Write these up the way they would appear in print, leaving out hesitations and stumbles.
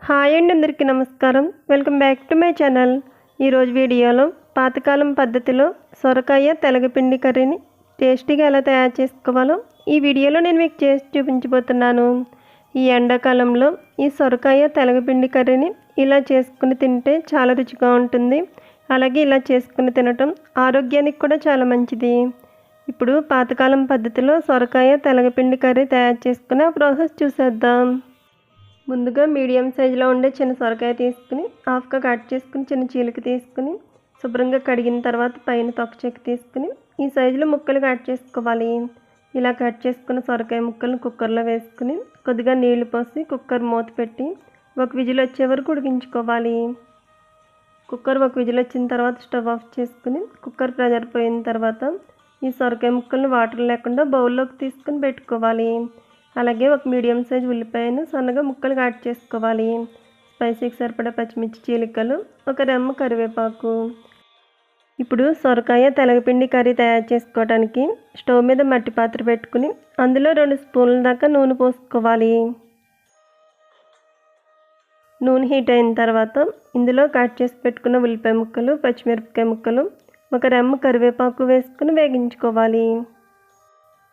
Hi అండి, అందరికీ నమస్కారం. Welcome back to my channel. ఈరోజు వీడియోలో పాతకాలం పద్ధతిలో సొరకాయ తెలగపిండి కర్రీని టేస్టీగా ఎలా తయారు చేసుకోవాలో ఈ వీడియోలో నేను మీకు చేసి చూపించబోతున్నాను. ఈ ఎండాకాలంలో ఈ సొరకాయ తెలగపిండి కర్రీని ఇలా చేసుకుని తింటే చాలా రుచిగా ఉంటుంది. అలాగే ఇలా చేసుకుని తినటం ఆరోగ్యానికి కూడా చాలా మంచిది. ఇప్పుడు పాతకాలం పద్ధతిలో సొరకాయ తెలగపిండి కర్రీ తయారు చేసుకునే ప్రాసెస్ చూసేద్దాం. ముందుగా మీడియం సైజులో ఉండే చిన్న సొరకాయ తీసుకుని హాఫ్గా కట్ చేసుకుని చిన్న చీలిక తీసుకుని శుభ్రంగా కడిగిన తర్వాత పైన తొక్క చెక్కి తీసుకుని ఈ సైజులో ముక్కలు కట్ చేసుకోవాలి. ఇలా కట్ చేసుకున్న సొరకాయ ముక్కలను కుక్కర్లో వేసుకుని కొద్దిగా నీళ్లు పోసి కుక్కర్ మూత పెట్టి ఒక విజిల్ వచ్చే వరకు ఉడికించుకోవాలి. కుక్కర్ ఒక విజిల్ వచ్చిన తర్వాత స్టవ్ ఆఫ్ చేసుకుని కుక్కర్ ప్రెషర్ పోయిన తర్వాత ఈ సొరకాయ ముక్కలను వాటర్ లేకుండా బౌల్లోకి తీసుకుని పెట్టుకోవాలి. అలాగే ఒక మీడియం సైజ్ ఉల్లిపాయను సన్నగా ముక్కలు కట్ చేసుకోవాలి. స్పైసీకి సరిపడా పచ్చిమిర్చి చీలికలు, ఒక రెమ్మ కరివేపాకు. ఇప్పుడు సొరకాయ తెలగపిండి కర్రీ తయారు చేసుకోవడానికి స్టవ్ మీద మట్టి పాత్ర పెట్టుకుని అందులో 2 స్పూన్ల దాకా నూనె పోసుకోవాలి. నూనె హీట్ అయిన తర్వాత ఇందులో కట్ చేసి పెట్టుకున్న ఉల్లిపాయ ముక్కలు, పచ్చిమిరపకాయ ముక్కలు, ఒక రెమ్మ కరివేపాకు వేసుకుని వేగించుకోవాలి.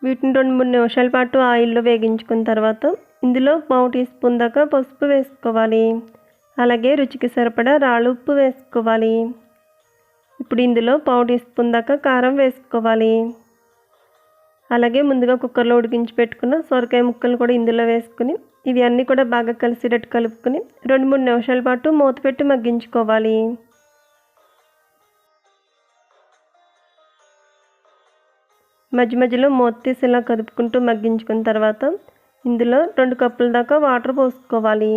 వీటిని 2-3 నిమిషాల పాటు ఆయిల్లో వేగించుకున్న తర్వాత ఇందులో 1/2 టీ స్పూన్ దాకా పసుపు వేసుకోవాలి. అలాగే రుచికి సరిపడా రాళ్ళు ఉప్పు వేసుకోవాలి. ఇప్పుడు ఇందులో 1/2 టీ స్పూన్ దాకా కారం వేసుకోవాలి. అలాగే ముందుగా కుక్కర్లో ఉడికించి పెట్టుకున్న సొరకాయ ముక్కలు కూడా ఇందులో వేసుకుని ఇవి అన్నీ కూడా బాగా కలిసేటట్టు కలుపుకొని 2-3 నిమిషాల పాటు మూత పెట్టి మగ్గించుకోవాలి. మధ్య మధ్యలో మూత తీసి ఇలా కదుపుకుంటూ మగ్గించుకున్న తర్వాత ఇందులో 2 కప్పుల దాకా వాటర్ పోసుకోవాలి.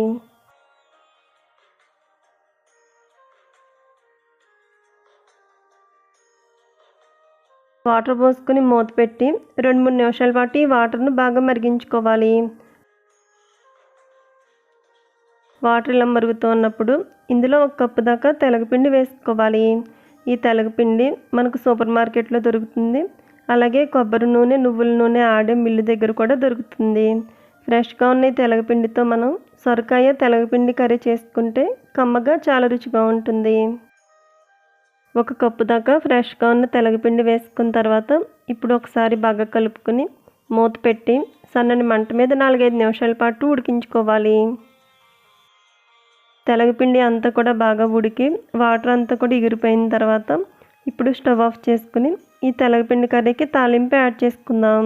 వాటర్ పోసుకుని మూత పెట్టి 2-3 నిమిషాల పాటు ఈ వాటర్ను బాగా మరిగించుకోవాలి. వాటర్ ఇలా మరుగుతూ ఉన్నప్పుడు ఇందులో 1 కప్పు దాకా తెలగపిండి వేసుకోవాలి. ఈ తెలగపిండి మనకు సూపర్ మార్కెట్లో దొరుకుతుంది. అలాగే కొబ్బరి నూనె, నువ్వుల నూనె ఆడే మిల్లు దగ్గర కూడా దొరుకుతుంది. ఫ్రెష్గా ఉన్న ఈ తెలగపిండితో మనం సొరకాయ తెలగపిండి కర్రీ చేసుకుంటే కమ్మగా చాలా రుచిగా ఉంటుంది. 1 కప్పు దాకా ఫ్రెష్గా ఉన్న తెలగపిండి వేసుకున్న తర్వాత ఇప్పుడు ఒకసారి బాగా కలుపుకొని మూత పెట్టి సన్నని మంట మీద 4-5 నిమిషాల పాటు ఉడికించుకోవాలి. తెలగపిండి అంతా కూడా బాగా ఉడికి వాటర్ అంతా కూడా ఎగిరిపోయిన తర్వాత ఇప్పుడు స్టవ్ ఆఫ్ చేసుకుని ఈ తెలగపిండి కర్రీకి తాలింపు యాడ్ చేసుకుందాం.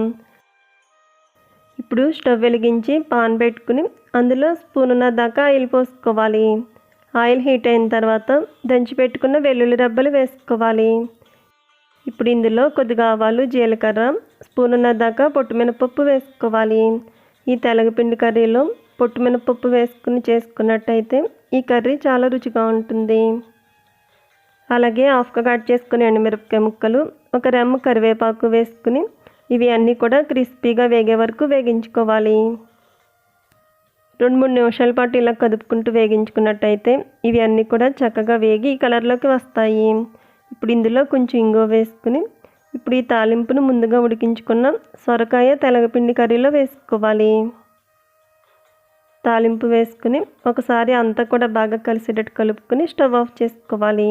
ఇప్పుడు స్టవ్ వెలిగించి పాన్ పెట్టుకుని అందులో స్పూనున్నర దాకా ఆయిల్ పోసుకోవాలి. ఆయిల్ హీట్ అయిన తర్వాత దంచి పెట్టుకున్న వెల్లుల్లి రెబ్బలు వేసుకోవాలి. ఇప్పుడు ఇందులో కొద్దిగా ఆవాలు, జీలకర్ర, స్పూనున్నర దాకా పొట్టు మినపప్పు వేసుకోవాలి. ఈ తెలగపిండి కర్రీలో పొట్టు మినపప్పు వేసుకుని చేసుకున్నట్టయితే ఈ కర్రీ చాలా రుచిగా ఉంటుంది. అలాగే హాఫ్గా కట్ చేసుకుని ఎండుమిరపకాయ ముక్కలు, ఒక రెమ్మ కరివేపాకు వేసుకుని ఇవి అన్నీ కూడా క్రిస్పీగా వేగే వరకు వేగించుకోవాలి. 2-3 నిమిషాల పాటు ఇలా కదుపుకుంటూ వేగించుకున్నట్టయితే ఇవి అన్నీ కూడా చక్కగా వేగి ఈ కలర్లోకి వస్తాయి. ఇప్పుడు ఇందులో కొంచెం ఇంగువ వేసుకుని ఇప్పుడు ఈ తాలింపును ముందుగా ఉడికించుకున్న సొరకాయ తెలగపిండి కర్రీలో వేసుకోవాలి. తాలింపు వేసుకుని ఒకసారి అంతా కూడా బాగా కలిసేటట్టు కలుపుకొని స్టవ్ ఆఫ్ చేసుకోవాలి.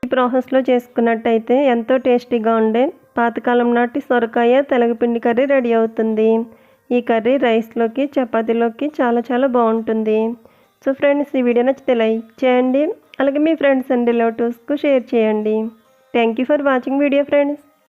ఈ ప్రాసెస్లో చేసుకున్నట్టయితే ఎంతో టేస్టీగా ఉండే పాతకాలం నాటి సొరకాయ తెలగపిండి కర్రీ రెడీ అవుతుంది. ఈ కర్రీ రైస్లోకి, చపాతీలోకి చాలా చాలా బాగుంటుంది. సో ఫ్రెండ్స్, ఈ వీడియో నచ్చితే లైక్ చేయండి. అలాగే మీ ఫ్రెండ్స్ అండ్ రిలేటివ్స్కు షేర్ చేయండి. Thank you for watching video friends.